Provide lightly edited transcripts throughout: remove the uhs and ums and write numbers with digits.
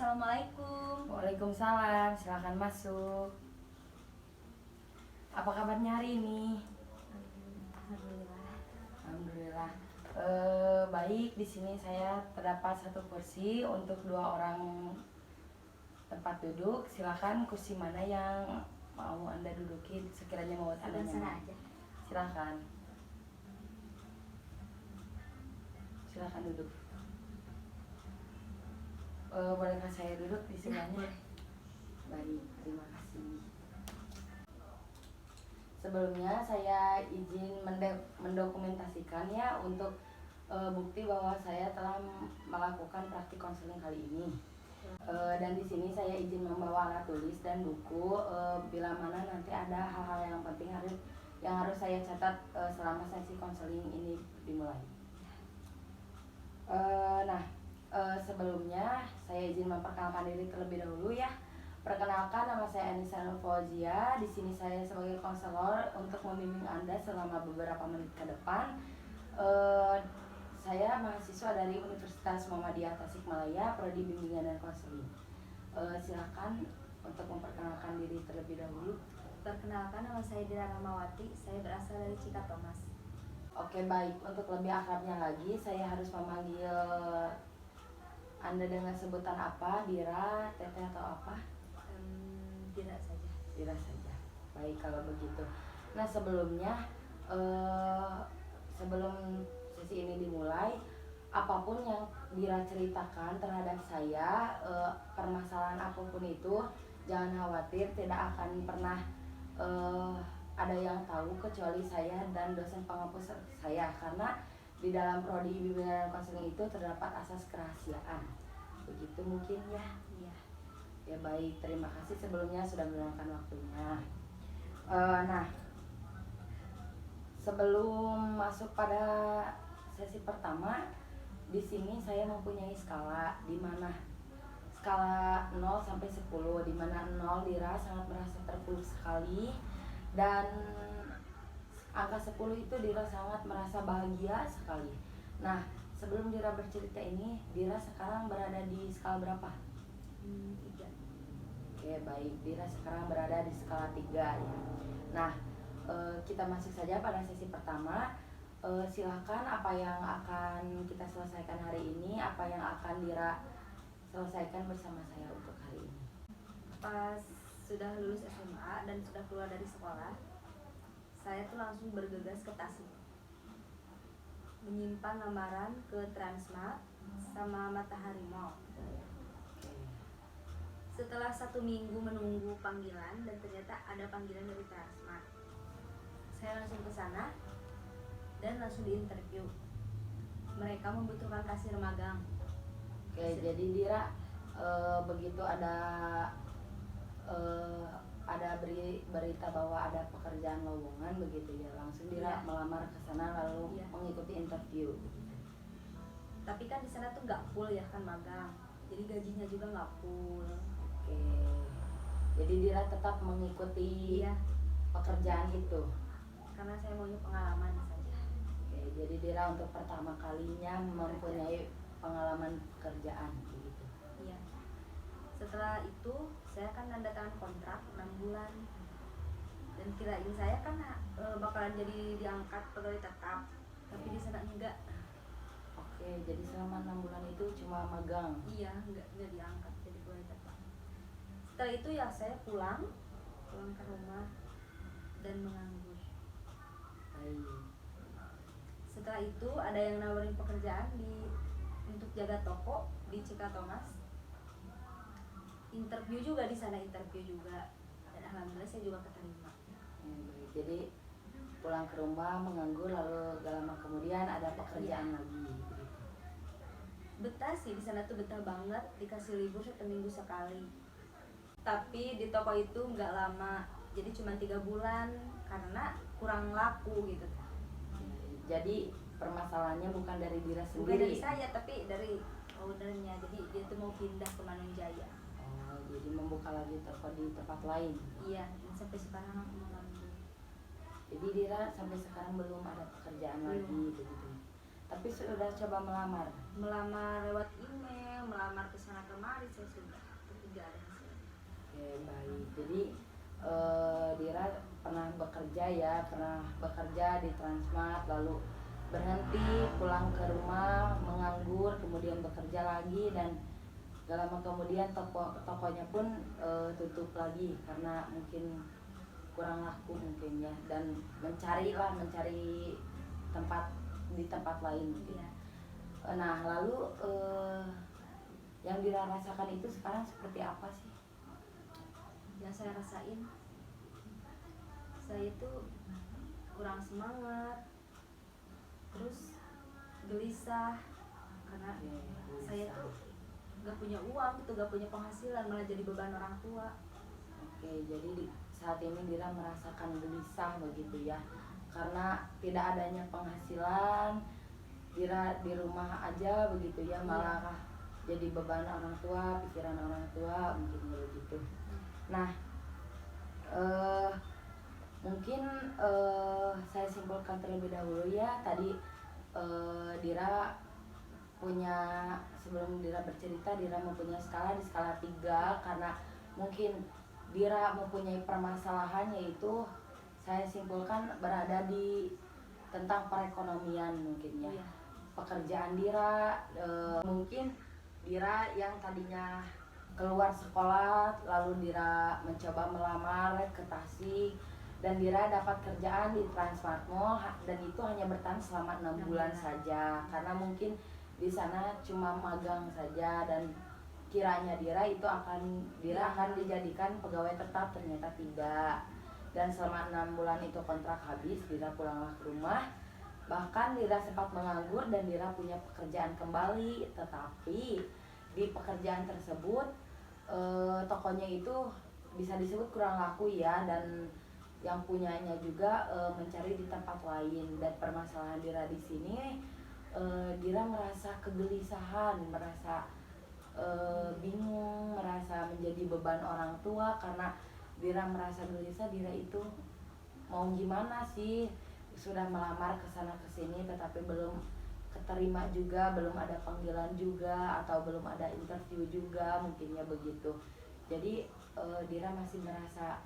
Assalamualaikum. Waalaikumsalam, silakan masuk. Apa kabarnya hari ini? Alhamdulillah. Alhamdulillah. Baik, di sini saya terdapat satu kursi untuk 2 orang tempat duduk. Silakan kursi mana yang mau Anda duduki sekiranya mau Anda Sana nyaman. aja. Silakan. Silakan duduk. Bolehkah saya duduk di sebelahnya? Boleh. Baik, terima kasih. Sebelumnya saya izin mendokumentasikan ya untuk bukti bahwa saya telah melakukan praktik konseling kali ini. Dan di sini saya izin membawa alat tulis dan buku bila mana nanti ada hal-hal yang penting yang harus saya catat selama sesi konseling ini dimulai. Sebelumnya saya izin memperkenalkan diri terlebih dahulu ya. Perkenalkan, nama saya Anissa Nur Fauzia. Di sini saya sebagai konselor untuk membimbing Anda selama beberapa menit ke depan. Saya mahasiswa dari Universitas Muhammadiyah Tasikmalaya, Prodi Bimbingan dan Konseling. Silakan untuk memperkenalkan diri terlebih dahulu. Perkenalkan, nama saya Dira Rahmawati. Saya berasal dari Cikatomas. Oke, baik. Untuk lebih akrabnya lagi, saya harus memanggil Anda dengan sebutan apa? Dira, Teteh atau apa? Dira saja. Dira saja. Baik kalau begitu. Nah sebelumnya sebelum sesi ini dimulai, apapun yang Dira ceritakan terhadap saya, permasalahan apapun itu, jangan khawatir, tidak akan pernah ada yang tahu kecuali saya dan dosen penghapus saya, karena di dalam prodi bimbingan dan konseling itu terdapat asas kerahasiaan. Begitu mungkin ya. Iya. Ya baik, terima kasih sebelumnya sudah meluangkan waktunya. Sebelum masuk pada sesi pertama, di sini saya mempunyai skala di mana skala 0 sampai 10, di mana 0 Dira sangat merasa terpuruk sekali dan angka 10 itu Dira sangat merasa bahagia sekali. Nah, sebelum Dira bercerita ini, Dira sekarang berada di skala berapa? 3. Oke, baik. Dira sekarang berada di skala 3 ya. Nah, kita masuk saja pada sesi pertama. Silahkan apa yang akan kita selesaikan hari ini, apa yang akan Dira selesaikan bersama saya untuk hari ini. Pas sudah lulus SMA dan sudah keluar dari sekolah, saya tuh langsung bergegas ke Tasik, menyimpan lamaran ke Transmart sama Matahari Mall. Setelah 1 minggu menunggu panggilan dan ternyata ada panggilan dari Transmart, saya langsung ke sana dan langsung diinterview. Mereka membutuhkan kasir magang. Oke, jadi Dira begitu ada berita bahwa ada pekerjaan lowongan begitu ya, langsung Dira melamar ke sana lalu mengikuti interview. Tapi kan di sana tuh nggak full ya kan magang, jadi gajinya juga nggak full. Oke, jadi Dira tetap mengikuti pekerjaan itu karena saya maunya pengalaman saja. Oke, jadi Dira untuk pertama kalinya mempunyai pengalaman pekerjaan begitu. Iya. Setelah itu saya kan tanda tangan kontrak 6 bulan. Dan kirain saya kan bakalan jadi diangkat pegawai tetap, tapi di sana enggak. Oke, jadi selama 6 bulan itu cuma magang. Iya, enggak diangkat jadi pegawai tetap. Setelah itu ya saya pulang ke rumah dan menganggur. Baik. Setelah itu ada yang nawarin pekerjaan untuk jaga toko di Cikatomas. Interview juga di sana, dan alhamdulillah saya juga keterima. Baik. Jadi pulang ke rumah menganggur, lalu gak lama kemudian ada pekerjaan lagi. Begitu. Betah sih di sana tuh, betah banget, dikasih libur 1 minggu sekali. Tapi di toko itu nggak lama, jadi cuma 3 bulan karena kurang laku gitu. Jadi permasalahannya bukan dari Dira sendiri. Bukan dari saya, tapi dari ownernya. Jadi dia tuh mau pindah ke Manunjaya. Oh, jadi membuka lagi toko di tempat lain. Iya, sampai sekarang aku menganggur. Jadi Dira sampai sekarang belum ada pekerjaan lagi begitu. Tapi sudah coba melamar. Melamar lewat email, melamar ke sana kemari saya sudah. Oke, baik. Jadi Dira pernah bekerja di Transmart, lalu berhenti, pulang ke rumah, menganggur, kemudian bekerja lagi, dan gak lama kemudian tokonya pun tutup lagi karena mungkin kurang laku mungkin ya, dan mencari tempat di tempat lain mungkin. Iya. Nah, lalu yang Dira rasakan itu sekarang seperti apa sih? Yang saya rasain, saya itu kurang semangat, terus gelisah karena saya tuh gak punya uang gitu, gak punya penghasilan, malah jadi beban orang tua. Oke, jadi saat ini Dira merasakan gelisah begitu ya, karena tidak adanya penghasilan. Dira di rumah aja begitu ya, malah jadi beban orang tua, pikiran orang tua mungkin begitu. Nah, mungkin saya simpulkan terlebih dahulu ya. Tadi Dira punya, sebelum Dira bercerita, Dira mempunyai skala di skala 3 karena mungkin Dira mempunyai permasalahan, yaitu saya simpulkan berada di tentang perekonomian mungkin ya. Iya. Pekerjaan Dira, mungkin Dira yang tadinya keluar sekolah lalu Dira mencoba melamar ke Tasik, dan Dira dapat kerjaan di Transmart Mall, dan itu hanya bertahan selama 6 bulan saja karena mungkin di sana cuma magang saja, dan kiranya Dira akan dijadikan pegawai tetap, ternyata tidak. Dan selama 6 bulan itu kontrak habis, Dira pulanglah ke rumah. Bahkan Dira sempat menganggur dan Dira punya pekerjaan kembali, tetapi di pekerjaan tersebut tokonya itu bisa disebut kurang laku ya, dan yang punyanya juga mencari di tempat lain. Dan permasalahan Dira di sini, Dira merasa kegelisahan, merasa bingung, merasa menjadi beban orang tua karena Dira merasa gelisah. Dira itu mau gimana sih, sudah melamar ke sana ke sini tetapi belum keterima juga, belum ada panggilan juga, atau belum ada interview juga mungkinnya begitu. Jadi Dira masih merasa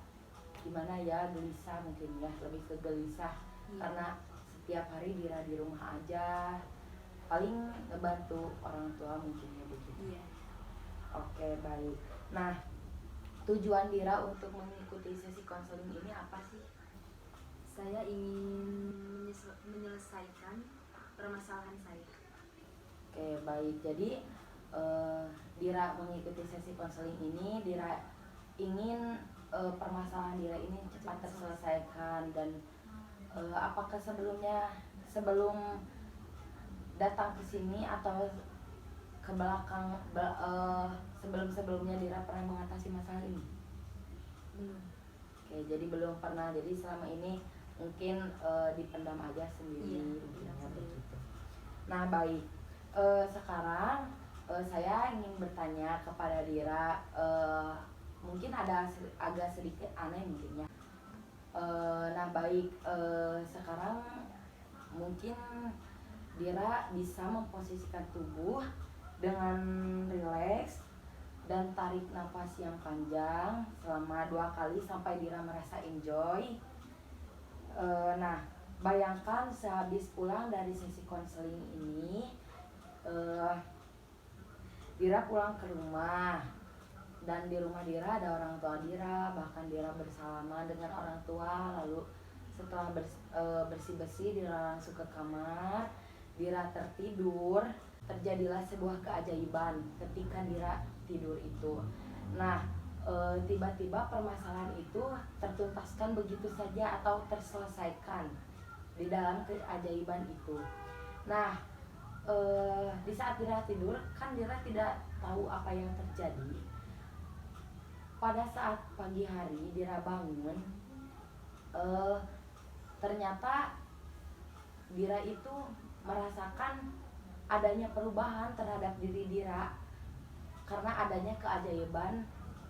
gimana ya, gelisah mungkin ya, lebih ke gelisah karena setiap hari Dira di rumah aja, paling ngebantu orang tua mungkinnya begitu. Iya. Oke, baik. Nah, tujuan Dira untuk mengikuti sesi konseling ini apa sih? Saya ingin menyelesaikan permasalahan saya. Oke, baik. Jadi Dira mengikuti sesi konseling ini, Dira ingin permasalahan Dira ini cepat terselesaikan. Dan apakah sebelum datang ke sini atau ke belakang, sebelumnya Dira pernah mengatasi masalah ini? Oke, jadi belum pernah. Jadi selama ini mungkin dipendam aja sendiri. Begitu. Nah, baik. Sekarang saya ingin bertanya kepada Dira, mungkin agak sedikit aneh mungkin ya. Nah, baik. Sekarang mungkin Dira bisa memposisikan tubuh dengan rileks dan tarik nafas yang panjang selama 2 kali sampai Dira merasa enjoy. Nah, bayangkan sehabis pulang dari sesi konseling ini, Dira pulang ke rumah, dan di rumah Dira ada orang tua Dira, bahkan Dira bersalaman dengan orang tua. Lalu setelah bersih-bersih, Dira langsung ke kamar, Dira tertidur. Terjadilah sebuah keajaiban ketika Dira tidur itu. Nah, tiba-tiba permasalahan itu tertuntaskan begitu saja atau terselesaikan di dalam keajaiban itu. Nah, di saat Dira tidur, kan Dira tidak tahu apa yang terjadi. Pada saat pagi hari Dira bangun, ternyata Dira itu merasakan adanya perubahan terhadap diri Dira karena adanya keajaiban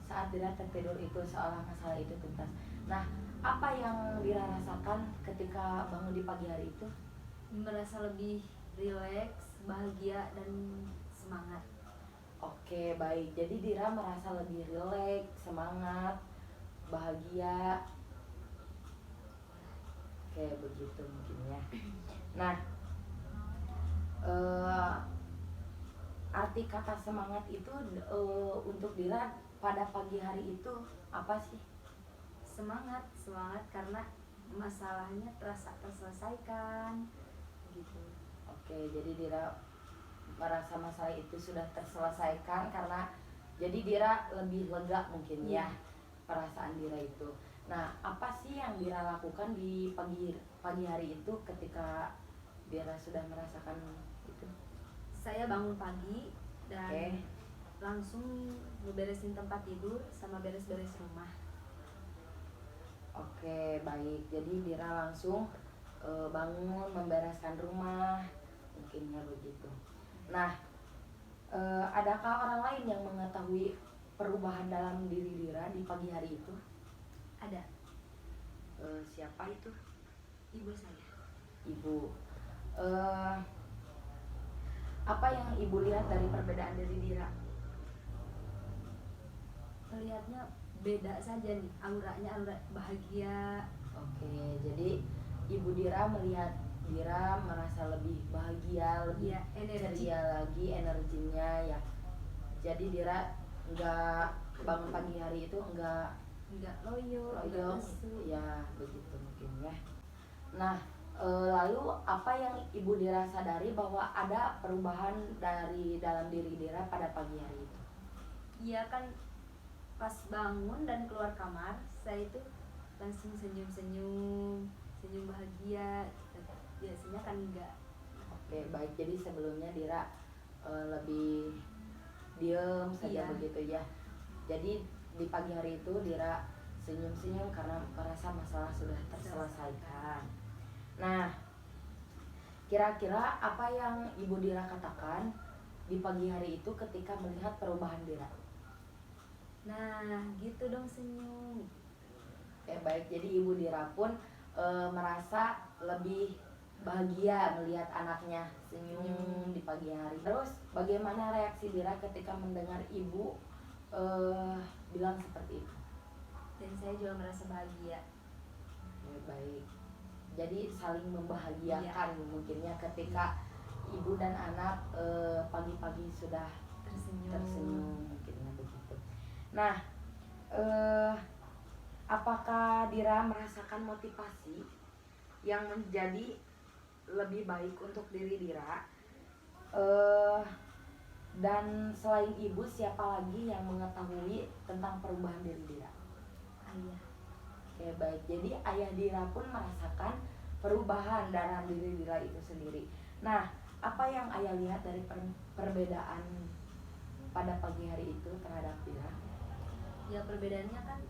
saat Dira tertidur itu, seolah masalah itu tuntas. Nah, apa yang Dira rasakan ketika bangun di pagi hari itu? Merasa lebih rileks, bahagia, dan semangat. Oke, baik. Jadi Dira merasa lebih rileks, semangat, bahagia. Oke, begitu mungkin ya. Nah, eh, arti kata semangat itu untuk Dira pada pagi hari itu apa sih? Semangat, semangat karena masalahnya terasa terselesaikan gitu. Oke, jadi Dira merasa masalah itu sudah terselesaikan karena jadi Dira lebih lega mungkin ya perasaan Dira itu. Nah, apa sih yang Dira lakukan di pagi pagi hari itu ketika Dira sudah merasakan itu? Saya bangun pagi dan Oke. langsung ngeberesin tempat tidur sama beres-beres rumah. Oke, baik. Jadi Dira langsung bangun membereskan rumah, mungkinnya begitu. Nah, adakah orang lain yang mengetahui perubahan dalam diri Dira di pagi hari itu? Ada Siapa itu? ibu saya. Ibu. Eh, apa yang ibu lihat dari perbedaan diri Dira? Melihatnya beda saja nih, auranya aura bahagia. Oke, jadi ibu Dira melihat Dira merasa lebih bahagia, lebih Iya, energi. ceria lagi energinya ya. Jadi Dira nggak bangun pagi hari itu nggak Enggak loyo, enggak loyo, lesu. ya begitu mungkin ya. Nah, lalu apa yang ibu Dira sadari bahwa ada perubahan dari dalam diri Dira pada pagi hari itu? Iya kan, pas bangun dan keluar kamar saya itu langsung senyum-senyum, senyum bahagia. Biasanya kan enggak. Oke, baik. Jadi sebelumnya Dira lebih diem saja Iya. begitu ya. Jadi di pagi hari itu Dira senyum-senyum karena merasa masalah sudah terselesaikan. Nah, kira-kira apa yang ibu Dira katakan di pagi hari itu ketika melihat perubahan Dira? Nah, gitu dong senyum. Baik. Jadi ibu Dira pun merasa lebih bahagia melihat anaknya senyum di pagi hari. Terus bagaimana reaksi Dira ketika mendengar ibu bilang seperti itu? Dan saya juga merasa bahagia. Baik. Jadi saling membahagiakan mungkinnya ketika ibu dan anak pagi-pagi sudah tersenyum mungkinnya begitu. Nah, apakah Dira merasakan motivasi yang menjadi lebih baik untuk diri Dira? Dan selain ibu, siapa lagi yang mengetahui tentang perubahan diri Dira? Ayah. Oke, baik. Jadi ayah Dira pun merasakan perubahan dalam diri Dira itu sendiri. Nah, apa yang ayah lihat dari perbedaan pada pagi hari itu terhadap Dira? Ya perbedaannya kan,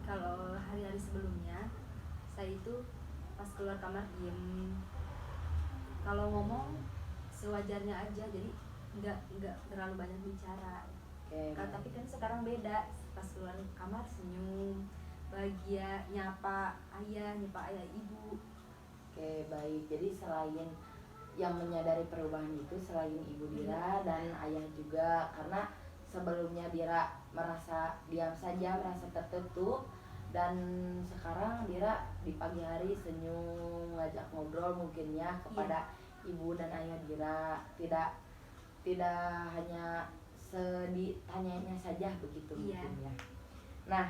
kalau hari-hari sebelumnya saya itu pas keluar kamar diem, kalau ngomong sewajarnya aja, jadi nggak terlalu banyak bicara. Oke, Tapi kan sekarang beda, pas keluar kamar senyum, bahagia, nyapa ayah ibu. Oke, baik. Jadi selain yang menyadari perubahan itu selain ibu Dira dan ayah juga, karena sebelumnya Dira merasa diam saja, merasa tertutup, dan sekarang Dira di pagi hari senyum, ngajak ngobrol mungkinnya kepada ibu dan ayah Dira, tidak hanya ditanyanya saja begitu mungkin ya. Nah,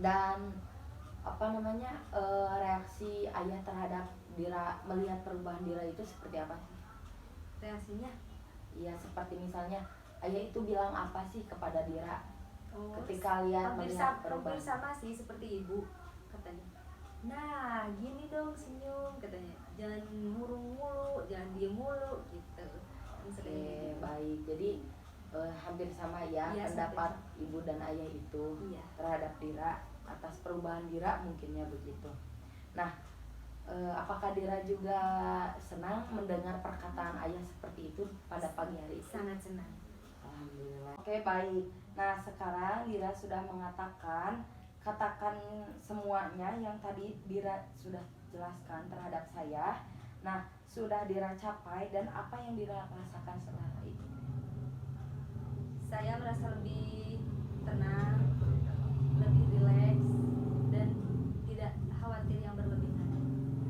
dan apa namanya reaksi ayah terhadap Dira melihat perubahan Dira itu seperti apa sih? Reaksinya? Iya, seperti misalnya ayah itu bilang apa sih kepada Dira ketika lihat melihat perubahan? Hampir sama sih seperti ibu, katanya. Nah, gini dong senyum, katanya. Jangan murung mulu, jangan diem mulu, gitu. Oke, baik. Jadi hampir sama ya pendapat ibu dan ayah itu terhadap Dira atas perubahan Dira mungkinnya begitu. Nah, apakah Dira juga senang mendengar perkataan ayah seperti itu pada pagi hari itu? Sangat senang. Alhamdulillah. Oke, baik. Nah, sekarang Dira sudah katakan semuanya yang tadi Dira sudah jelaskan terhadap saya. Nah, sudah Dira capai dan apa yang Dira rasakan setelah itu? Saya merasa lebih tenang, lebih rileks, dan tidak khawatir yang berlebihan.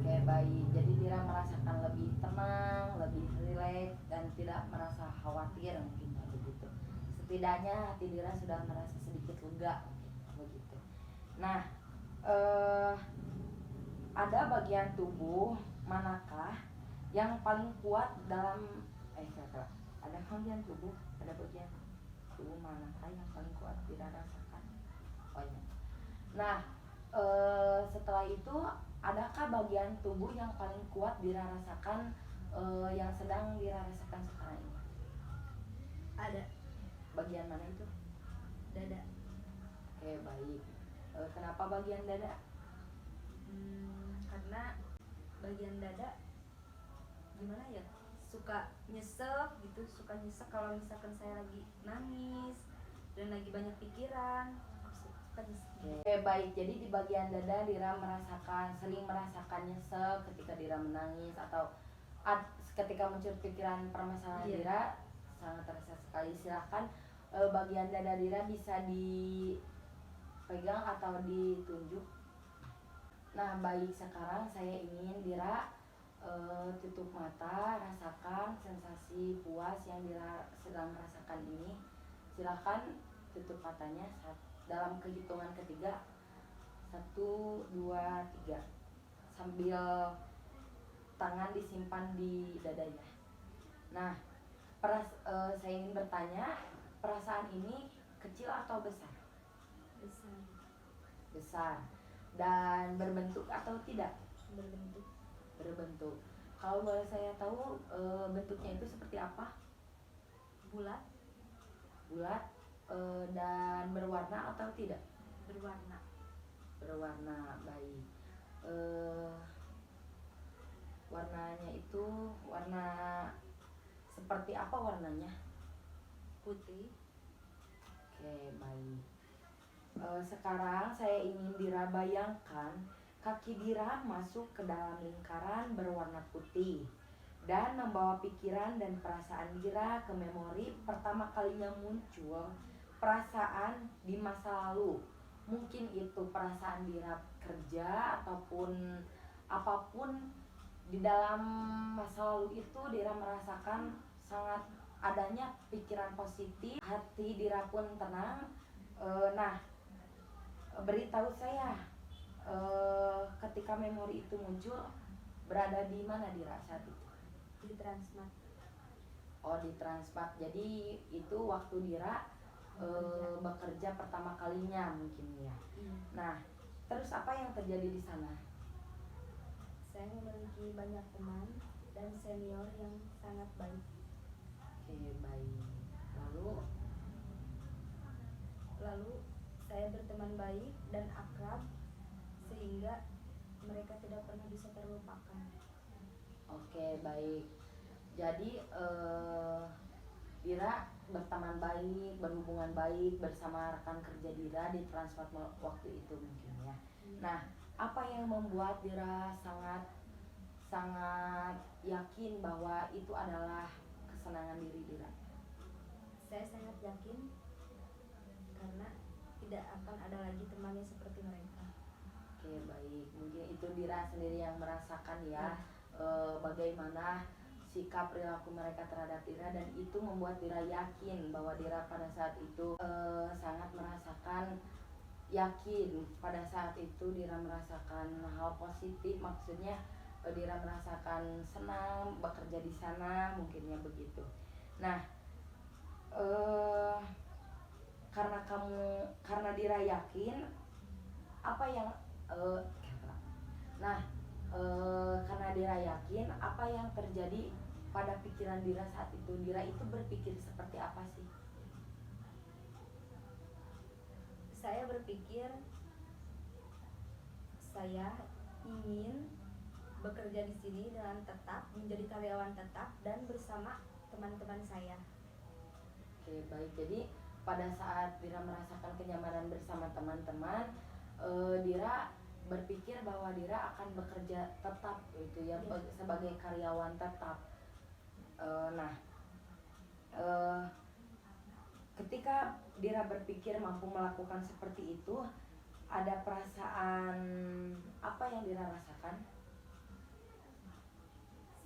Oke, baik. Jadi Dira merasakan lebih tenang, lebih rileks dan tidak merasa khawatir mungkin ya begitu. Setidaknya hati Dira sudah merasa sedikit lega begitu. Nah, eh, ada bagian tubuh manakah yang paling kuat dalam kakak, ada bagian tubuh manakah yang paling kuat Dira rasakan? Oh iya. Nah, setelah itu adakah bagian tubuh yang paling kuat Dira rasakan yang sedang Dira rasakan sekarang ini? Ada. Bagian mana itu? Dada. Oke, baik. Kenapa bagian dada? Karena bagian dada gimana ya, suka nyesek gitu, suka nyesek kalau misalkan saya lagi nangis dan lagi banyak pikiran, suka nyesek. Oke, baik. Jadi di bagian dada Dira sering merasakan nyesek ketika Dira menangis atau ketika muncul pikiran permasalahan. Iya. Dira sangat terasa sekali. Silahkan bagian dada Dira bisa dipegang atau ditunjuk. Nah, baik, sekarang saya ingin Dira tutup mata, rasakan sensasi puas yang Dira sedang rasakan ini. Silahkan tutup matanya dalam kehitungan ketiga. 1, 2, 3. Sambil tangan disimpan di dadanya. Nah, saya ingin bertanya, perasaan ini kecil atau besar? Besar. Besar. Dan berbentuk atau tidak? Berbentuk. Berbentuk. Kalau boleh saya tahu bentuknya itu seperti apa? Bulat. Bulat. Dan berwarna atau tidak? Berwarna. Berwarna, baik. Warnanya itu warna seperti apa warnanya? Putih. Oke, baik. Sekarang saya ingin Dira bayangkan kaki Dira masuk ke dalam lingkaran berwarna putih dan membawa pikiran dan perasaan Dira ke memori pertama kalinya muncul perasaan di masa lalu. Mungkin itu perasaan Dira kerja ataupun apapun di dalam masa lalu itu Dira merasakan sangat adanya pikiran positif, hati Dira pun tenang. Nah, beritahu saya ketika memori itu muncul berada di mana Dira saat itu? Di Transmart. Oh, di Transmart. Jadi itu waktu Dira bekerja pertama kalinya mungkin ya. Nah, terus apa yang terjadi di sana? Saya memiliki banyak teman dan senior yang sangat baik. Oke, baik. Lalu saya berteman baik dan akrab sehingga mereka tidak pernah bisa terlupakan. Oke, baik. Jadi Dira berteman baik, berhubungan baik bersama rekan kerja Dira di Transmart waktu itu mungkin ya. Nah, apa yang membuat Dira sangat yakin bahwa itu adalah kesenangan diri Dira? Saya sangat yakin karena tidak akan ada lagi temannya seperti mereka. Oke, baik. Mungkin itu Dira sendiri yang merasakan ya. Bagaimana sikap perilaku mereka terhadap Dira dan itu membuat Dira yakin bahwa Dira pada saat itu sangat merasakan yakin pada saat itu Dira merasakan hal positif, maksudnya Dira merasakan senang bekerja di sana mungkinnya begitu. Nah, karena Dira yakin apa yang karena Dira yakin apa yang terjadi pada pikiran Dira saat itu? Dira itu berpikir seperti apa sih? Saya berpikir saya ingin bekerja di sini dengan tetap, menjadi karyawan tetap dan bersama teman-teman saya. Oke, baik. Jadi pada saat Dira merasakan kenyamanan bersama teman-teman, Dira berpikir bahwa Dira akan bekerja tetap gitu ya, sebagai karyawan tetap. Nah, ketika Dira berpikir mampu melakukan seperti itu, ada perasaan apa yang Dira rasakan?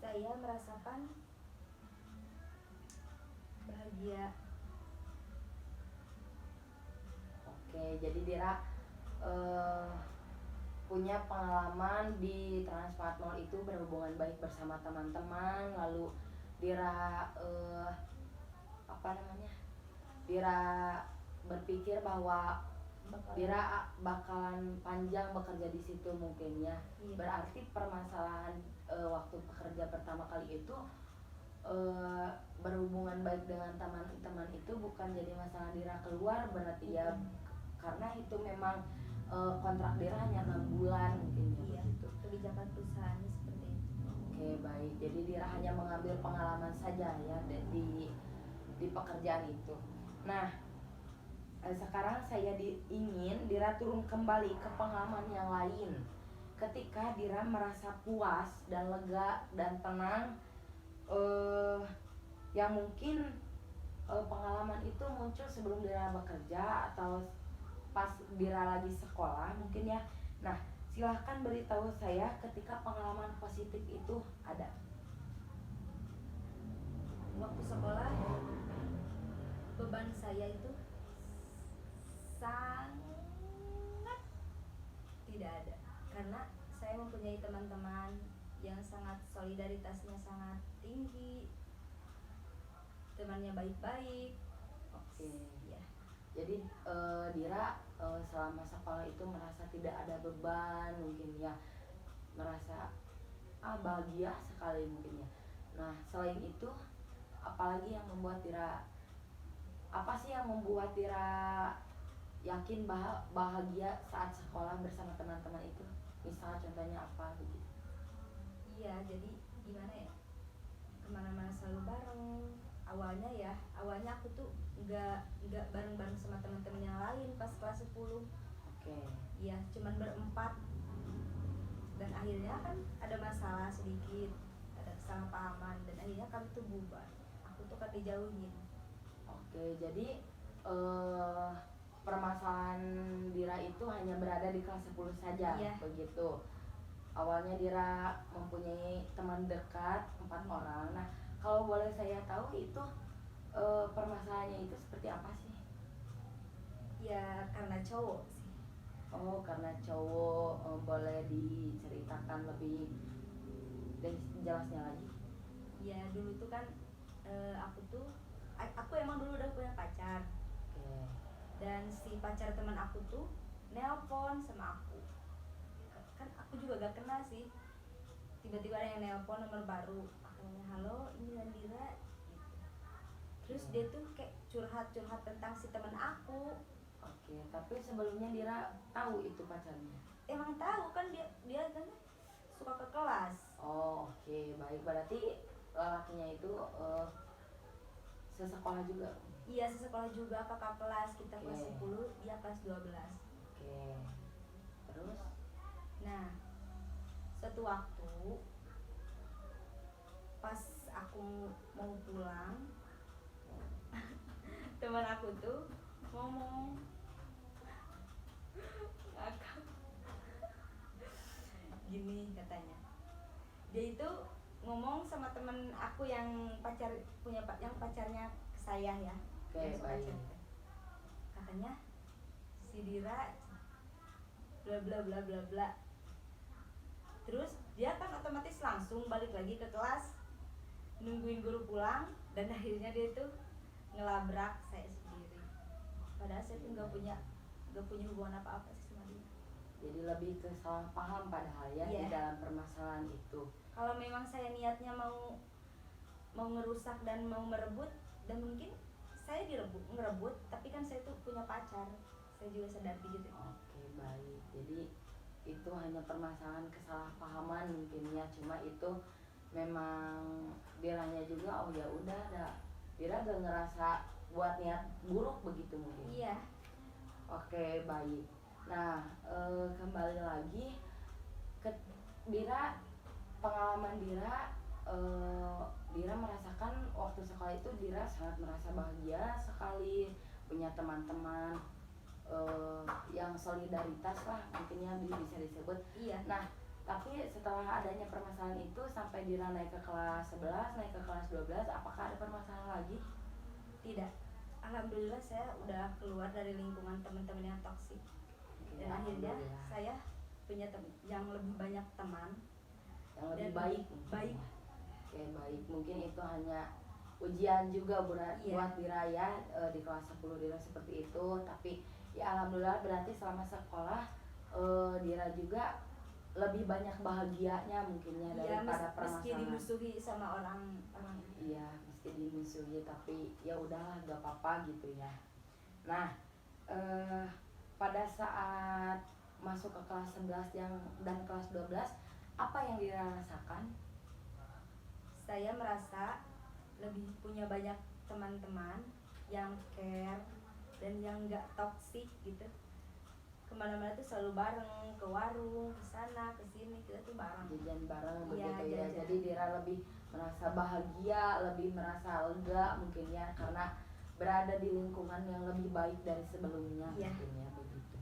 Saya merasakan bahagia. Oke, jadi Dira punya pengalaman di Transmart Mall itu berhubungan baik bersama teman-teman, lalu Dira Dira berpikir bahwa Dira bakalan panjang bekerja di situ mungkin ya. Iya. Berarti permasalahan waktu pekerja pertama kali itu berhubungan baik dengan teman-teman itu bukan jadi masalah Dira keluar berarti ya, karena itu memang kontrak Dira hanya 6 bulan mungkin ya. Iya, begitu. kebijakan perusahaannya seperti itu. Oke, baik. Jadi Dira hanya mengambil pengalaman saja ya di pekerjaan itu. Nah, sekarang saya ingin Dira turun kembali ke pengalaman yang lain. Ketika Dira merasa puas dan lega dan tenang, yang mungkin pengalaman itu muncul sebelum Dira bekerja atau pas Dira lagi sekolah mungkin ya. Nah, silahkan beritahu saya ketika pengalaman positif itu ada. Waktu sekolah beban saya itu sangat tidak ada, karena saya mempunyai teman-teman yang sangat solidaritasnya sangat tinggi, temannya baik-baik. Oke. Ya. Jadi Dira selama sekolah itu merasa tidak ada beban mungkin ya, merasa bahagia sekali mungkin ya. Nah, selain itu apalagi yang membuat Dira, apa sih yang membuat Dira yakin bahagia saat sekolah bersama teman-teman itu? Misal contohnya apa begitu? Iya, jadi gimana ya, kemana-mana selalu bareng. Awalnya aku tuh nggak bareng-bareng sama teman-teman yang lain pas kelas 10. Oke. Iya, cuman berempat. Dan akhirnya kan ada masalah sedikit, ada kesalahpahaman, dan akhirnya kami tuh bubar. Aku tuh kan dijauhin. Oke, jadi permasalahan Dira itu hanya berada di kelas 10 saja, Iya. begitu. Awalnya Dira mempunyai teman dekat 4 orang. Nah, kalau boleh saya tahu itu permasalahannya itu seperti apa sih? Ya karena cowok sih. Oh, karena cowok. Boleh diceritakan lebih jelasnya lagi? Ya dulu tuh kan aku emang dulu udah punya pacar. Oke. Dan si pacar teman aku tuh nelpon sama aku. Kan aku juga gak kenal sih. Tiba-tiba ada yang nelpon nomor baru. Katanya, "Halo, ini Landira." Gitu. Terus dia tuh kayak curhat-curhat tentang si teman aku. Oke, tapi sebelumnya Dira tahu itu pacarnya? Emang tahu kan dia kan suka ke kelas. Oh, oke, baik. Berarti lelakinya itu sesekolah juga? Iya, sesekolah juga, kakak kelas. Kita Oke. kelas 10, dia kelas 12. Oke. Terus? Nah, suatu waktu pas aku mau pulang, teman aku tuh ngomong ngakak gini katanya. Dia itu ngomong sama temen aku yang pacarnya saya ya. Oke, Yang suka baik. chat. Katanya si Dira bla bla bla bla bla. Terus dia kan otomatis langsung balik lagi ke kelas, nungguin guru pulang, dan akhirnya dia tuh ngelabrak saya sendiri. Padahal saya tuh nggak punya hubungan apa-apa sih sama dia. Jadi lebih ke salah paham padahal ya. Iya. Di dalam permasalahan itu. Kalau memang saya niatnya mau ngerusak dan mau merebut, dan mungkin saya ngerebut, tapi kan saya tuh punya pacar. Saya juga sadar gitu. Oke, baik. Jadi itu hanya permasalahan kesalahpahaman mungkin ya, cuma itu memang Diranya juga ya udah ada. Dira gak ngerasa buat niat buruk begitu mungkin. Iya. Oke, baik. Nah, kembali lagi ke Dira, pengalaman Dira, Dira merasakan waktu sekolah itu Dira sangat merasa bahagia sekali, punya teman-teman yang solidaritas lah mungkinnya bisa disebut. Iya. Nah, tapi setelah adanya permasalahan itu sampai Dira naik ke kelas 11, naik ke kelas 12, apakah ada permasalahan lagi? Tidak. Alhamdulillah saya udah keluar dari lingkungan teman-teman yang toksik. Dan akhirnya Alhamdulillah. saya punya yang lebih banyak teman Yang lebih dan baik. baik. Oke, baik. Mungkin itu hanya ujian juga buat Dira ya, di kelas 10 Dira seperti itu. Tapi ya alhamdulillah berarti selama sekolah Dira juga lebih banyak bahagianya mungkinnya daripada permasalahan. Meski dimusuhi sama orang. Iya, meski dimusuhi tapi ya udahlah gak apa-apa gitu ya. Nah, pada saat masuk ke kelas 11 dan kelas 12, apa yang Dira rasakan? Saya merasa lebih punya banyak teman-teman yang care dan yang gak toksik gitu. Kemana-mana tuh selalu bareng, ke warung, ke sana, ke sini, kita tuh bareng. Jajan bareng Iya, begitu ya. jajan. Jadi Dira lebih merasa bahagia, lebih merasa lega mungkin ya, karena berada di lingkungan yang lebih baik dari sebelumnya. Iya. Mungkin ya begitu.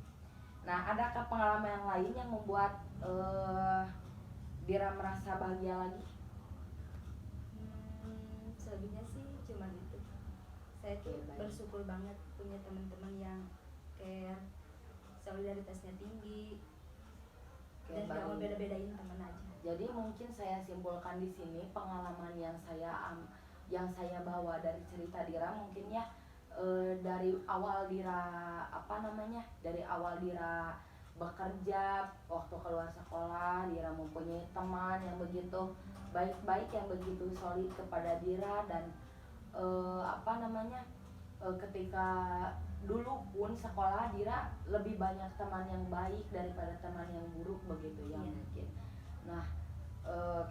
Nah, adakah pengalaman yang lain yang membuat Dira merasa bahagia lagi? Selebihnya sih cuman itu. Saya tuh bersyukur banget punya teman-teman yang care, solidaritasnya tinggi, dan gak mau beda-bedain teman aja. Jadi mungkin saya simpulkan di sini pengalaman yang saya bawa dari cerita Dira mungkin ya, dari awal Dira dari awal Dira bekerja, waktu keluar sekolah Dira mempunyai teman yang begitu baik-baik, yang begitu solid kepada Dira, dan ketika dulu pun sekolah Dira lebih banyak teman yang baik daripada teman yang buruk begitu ya. Mungkin. Nah,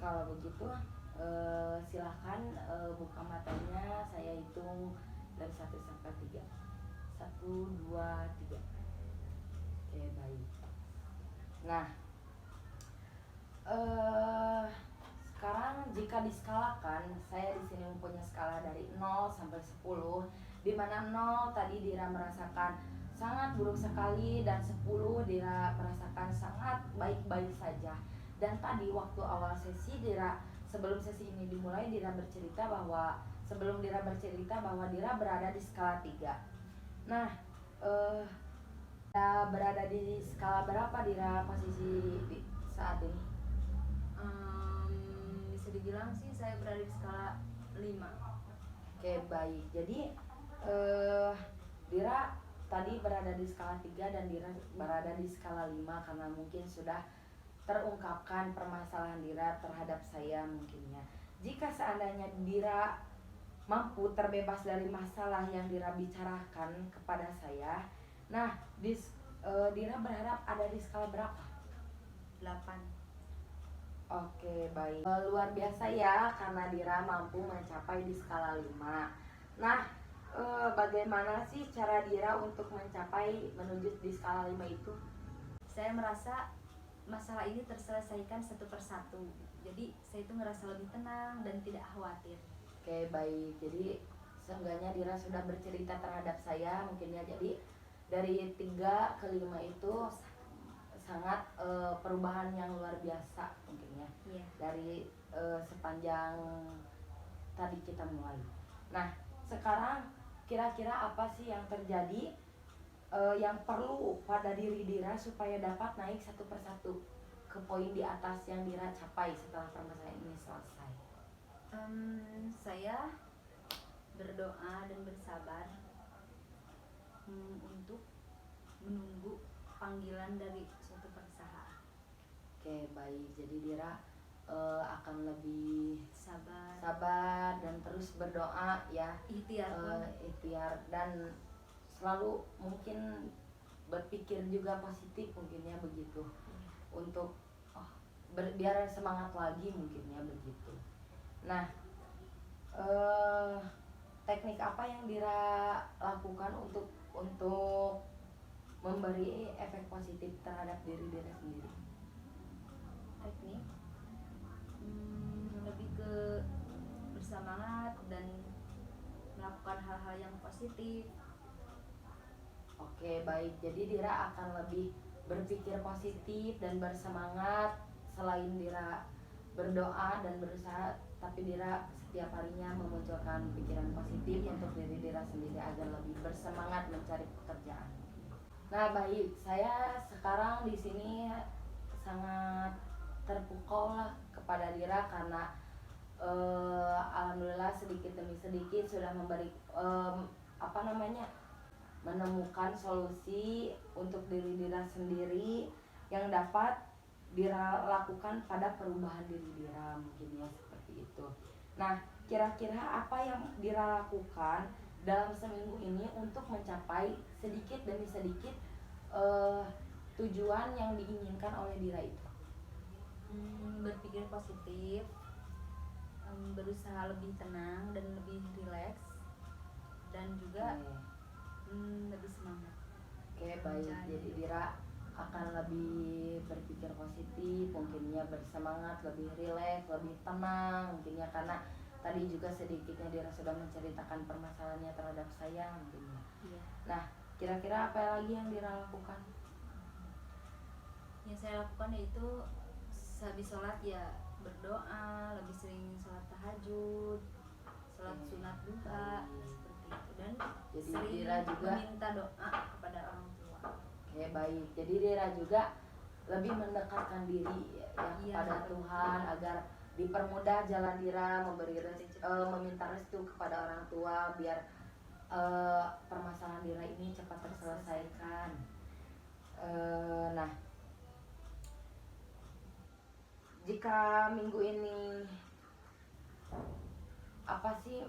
kalau begitu silahkan buka matanya, saya hitung dari 1 sampai 3. 1, 2, 3. Oke, baik. Nah, sekarang jika diskalakan, saya di sini mempunyai skala dari 0 sampai 10, di mana 0 tadi Dira merasakan sangat buruk sekali dan 10 Dira merasakan sangat baik-baik saja. Dan tadi waktu awal sesi sebelum sesi ini dimulai Dira bercerita bahwa Dira berada di skala 3. Nah, berada di skala berapa Dira posisi saat ini? Bisa dibilang sih saya berada di skala 5. Oke, baik. Jadi Dira tadi berada di skala 3 dan Dira berada di skala 5 karena mungkin sudah terungkapkan permasalahan Dira terhadap saya mungkinnya. Jika seandainya Dira mampu terbebas dari masalah yang Dira bicarakan kepada saya, nah Dira berharap ada di skala berapa? 8. Oke, baik. Luar biasa ya karena Dira mampu mencapai di skala 5. Nah, bagaimana sih cara Dira untuk menuju di skala 5 itu? Saya merasa masalah ini terselesaikan satu persatu. Jadi saya itu ngerasa lebih tenang dan tidak khawatir. Oke, baik. Jadi seenggaknya Dira sudah bercerita terhadap saya mungkin ya. Jadi dari 3 ke 5 itu sangat perubahan yang luar biasa mungkin ya. Iya. Dari sepanjang tadi kita mulai. Nah, sekarang kira-kira apa sih yang terjadi yang perlu pada diri Dira supaya dapat naik satu persatu ke poin di atas yang Dira capai setelah permasalahan ini selesai? Saya berdoa dan bersabar untuk menunggu panggilan dari suatu perusahaan. Oke, baik. Jadi Dira akan lebih sabar dan terus berdoa ya, ikhtiar dan selalu mungkin berpikir juga positif mungkinnya begitu. Untuk biar semangat lagi mungkinnya begitu. Nah, teknik apa yang Dira lakukan untuk memberi efek positif terhadap diri diri sendiri? Teknik lebih ke bersemangat dan melakukan hal-hal yang positif. Oke, baik. Jadi Dira akan lebih berpikir positif dan bersemangat. Selain Dira berdoa dan berusaha, tapi Dira setiap harinya memunculkan pikiran positif untuk diri Dira sendiri agar lebih bersemangat mencari pekerjaan. Nah, baik. Saya sekarang di sini sangat terpukau lah kepada Dira karena alhamdulillah sedikit demi sedikit sudah memberi menemukan solusi untuk diri Dira sendiri yang dapat Dira lakukan pada perubahan diri Dira, mungkin ya seperti itu. Nah, kira-kira apa yang Dira lakukan dalam seminggu ini untuk mencapai sedikit demi sedikit tujuan yang diinginkan oleh Dira itu? Berpikir positif, berusaha lebih tenang dan lebih rileks, dan juga lebih semangat. Oke, baik. Jadi Dira akan lebih berpikir positif, mungkinnya bersemangat, lebih rileks, lebih tenang, mungkinnya karena tadi juga sedikitnya Dira sudah menceritakan permasalahannya terhadap saya, mungkinnya. Iya. Nah, kira-kira apa lagi yang Dira lakukan? Yang saya lakukan yaitu habis sholat ya berdoa, lebih sering sholat tahajud, sholat sunat duha, seperti itu, dan Jadi sering Dira juga meminta doa kepada orang tua. Oke, baik. Jadi Dira juga lebih mendekatkan diri ya kepada Tuhan agar dipermudah jalan Dira, meminta restu kepada orang tua biar permasalahan Dira ini cepat terselesaikan. Nah, jika minggu ini apa sih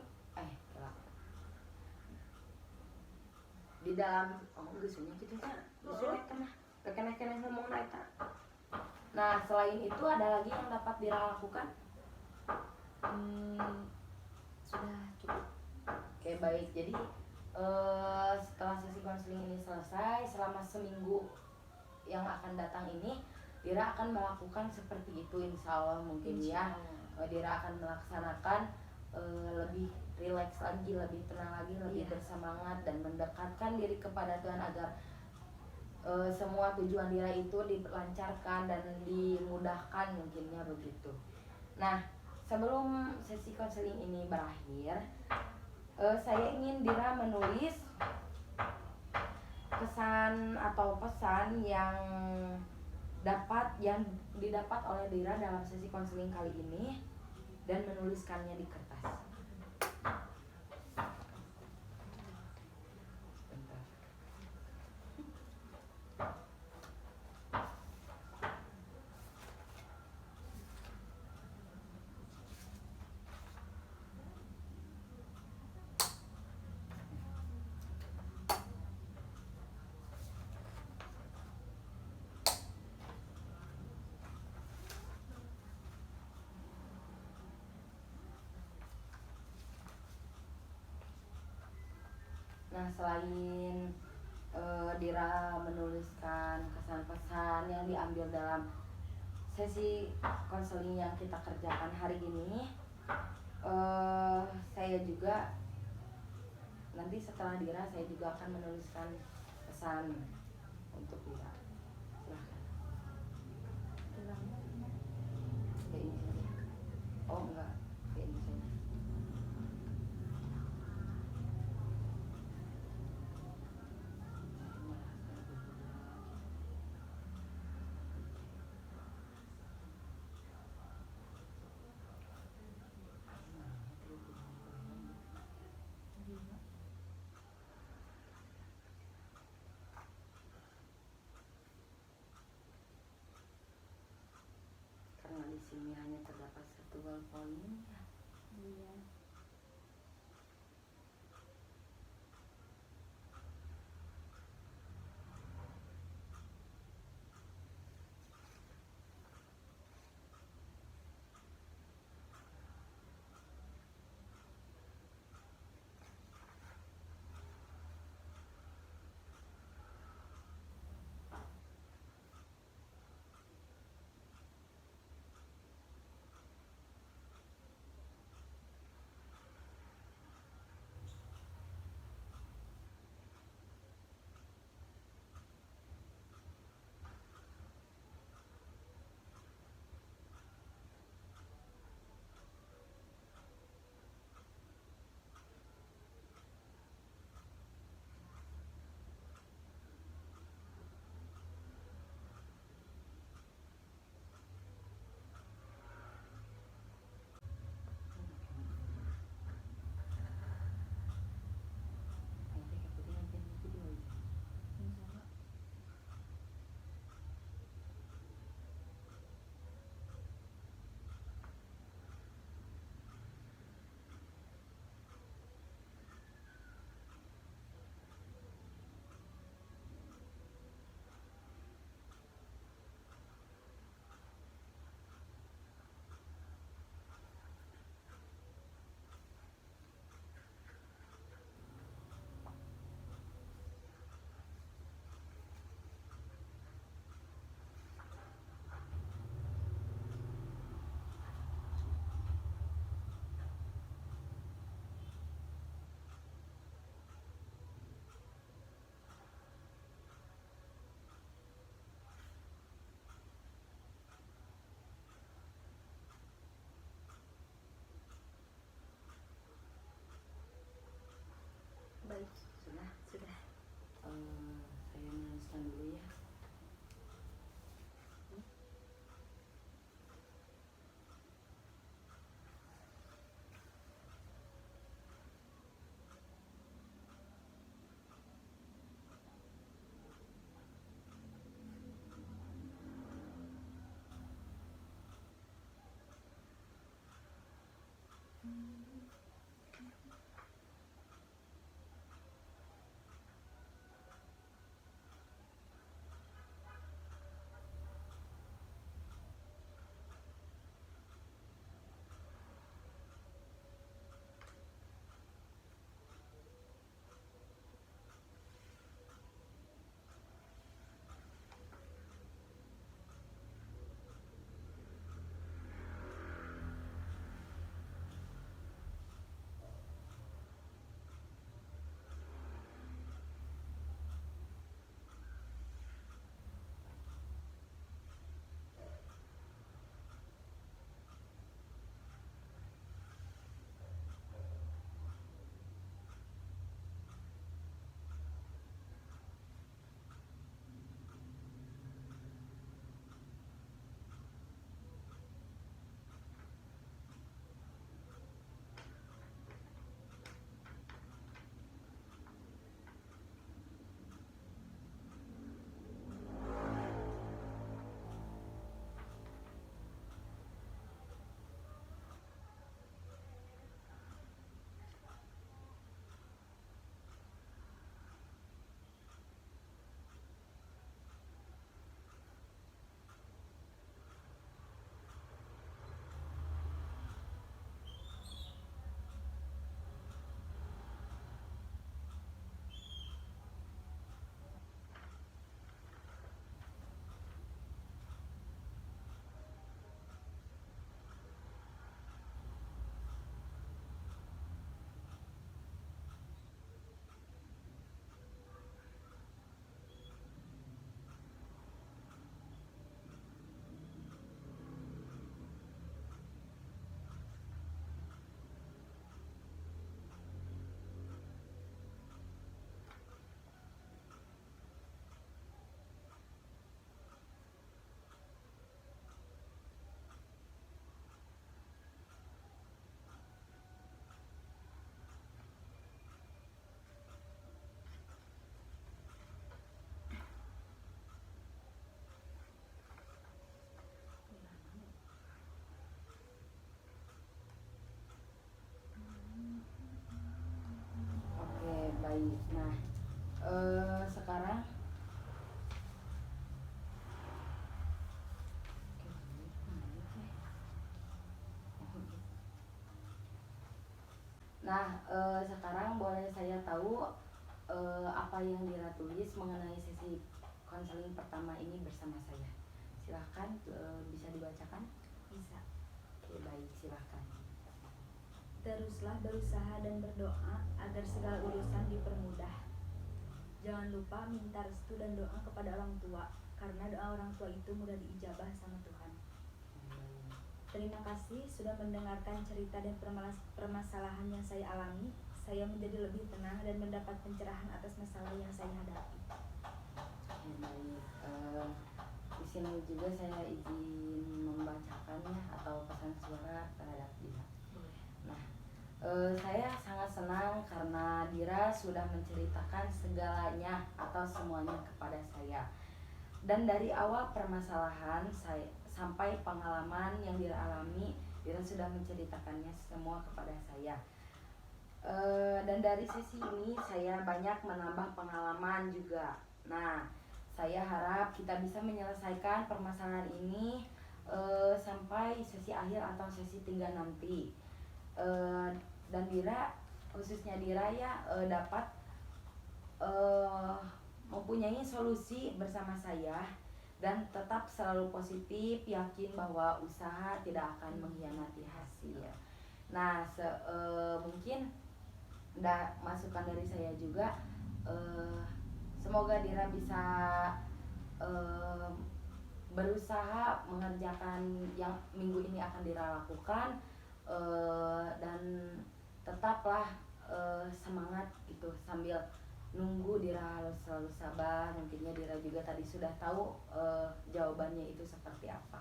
di dalam geusnya gitu kan kena ngomong naik. Nah, selain itu ada lagi yang dapat Dira lakukan? Sudah cukup. Oke, baik. Jadi setelah sesi konseling ini selesai, selama seminggu yang akan datang ini Dira akan melakukan seperti itu, insya Allah mungkin ya. Dira akan melaksanakan lebih rileks lagi, lebih tenang lagi, lebih bersemangat dan mendekatkan diri kepada Tuhan agar semua tujuan Dira itu dilancarkan dan dimudahkan, mungkinnya begitu. Nah, sebelum sesi konseling ini berakhir, saya ingin Dira menulis kesan atau pesan yang didapat oleh Dira dalam sesi konseling kali ini dan menuliskannya di kertas. Nah, selain Dira menuliskan kesan-pesan yang diambil dalam sesi konseling yang kita kerjakan hari ini, saya juga nanti setelah Dira saya juga akan menuliskan pesan untuk Dira. Silahkan. Kayak ini saja. Oh enggak, kayak ini saja. Karena di sini hanya terdapat satu volume. Iya. Sudah. Sudah. Saya menuliskan dulu ya. Oke, baik. Nah, sekarang sekarang boleh saya tahu apa yang Dira tulis mengenai sesi konseling pertama ini bersama saya. Silahkan, bisa dibacakan. Bisa. Oke, baik, silahkan. Teruslah berusaha dan berdoa agar segala urusan dipermudah. Jangan lupa minta restu dan doa kepada orang tua, karena doa orang tua itu mudah diijabah sama Tuhan. Terima kasih sudah mendengarkan cerita dan permasalahan yang saya alami. Saya menjadi lebih tenang dan mendapat pencerahan atas masalah yang saya hadapi. Baik, di sini juga saya izin membacakannya atau pesan suara terhadap Dira. Nah, saya sangat senang karena Dira sudah menceritakan segalanya atau semuanya kepada saya. Dan dari awal permasalahan saya sampai pengalaman yang Dira alami, Dira sudah menceritakannya semua kepada saya. Dan dari sesi ini saya banyak menambah pengalaman juga. Nah, saya harap kita bisa menyelesaikan permasalahan ini sampai sesi akhir atau sesi 3 nanti. Dan Dira, khususnya Dira ya, dapat mempunyai solusi bersama saya dan tetap selalu positif, yakin bahwa usaha tidak akan mengkhianati hasil. Nah, mungkin masukan dari saya juga, semoga Dira bisa berusaha mengerjakan yang minggu ini akan Dira lakukan, dan tetaplah semangat gitu sambil nunggu. Dira harus selalu sabar. Mungkinnya Dira juga tadi sudah tahu jawabannya itu seperti apa.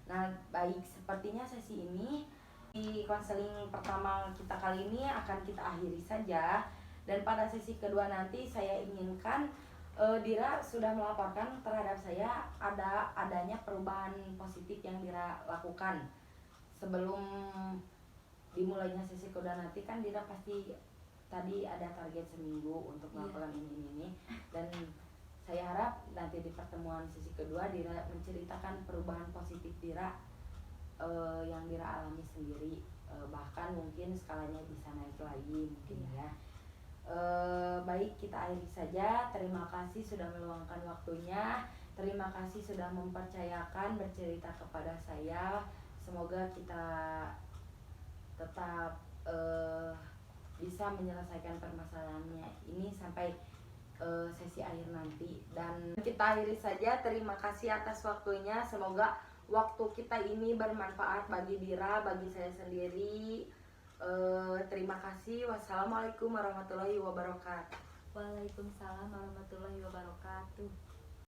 Nah, baik, sepertinya sesi ini di konseling pertama kita kali ini akan kita akhiri saja. Dan pada sesi kedua nanti saya inginkan Dira sudah melaporkan terhadap saya adanya perubahan positif yang Dira lakukan. Sebelum dimulainya sesi kedua nanti kan Dira pasti tadi ada target seminggu untuk melakukan ini. Dan saya harap nanti di pertemuan sesi kedua Dira menceritakan perubahan positif Dira yang Dira alami sendiri, bahkan mungkin skalanya bisa naik lagi mungkin ya. Baik, kita akhiri saja. Terima kasih sudah meluangkan waktunya. Terima kasih sudah mempercayakan bercerita kepada saya. Semoga kita tetap bisa menyelesaikan permasalahannya ini sampai sesi akhir nanti. Dan kita akhiri saja. Terima kasih atas waktunya. Semoga waktu kita ini bermanfaat bagi Dira, bagi saya sendiri. Terima kasih. Wassalamualaikum warahmatullahi wabarakatuh. Waalaikumsalam warahmatullahi wabarakatuh.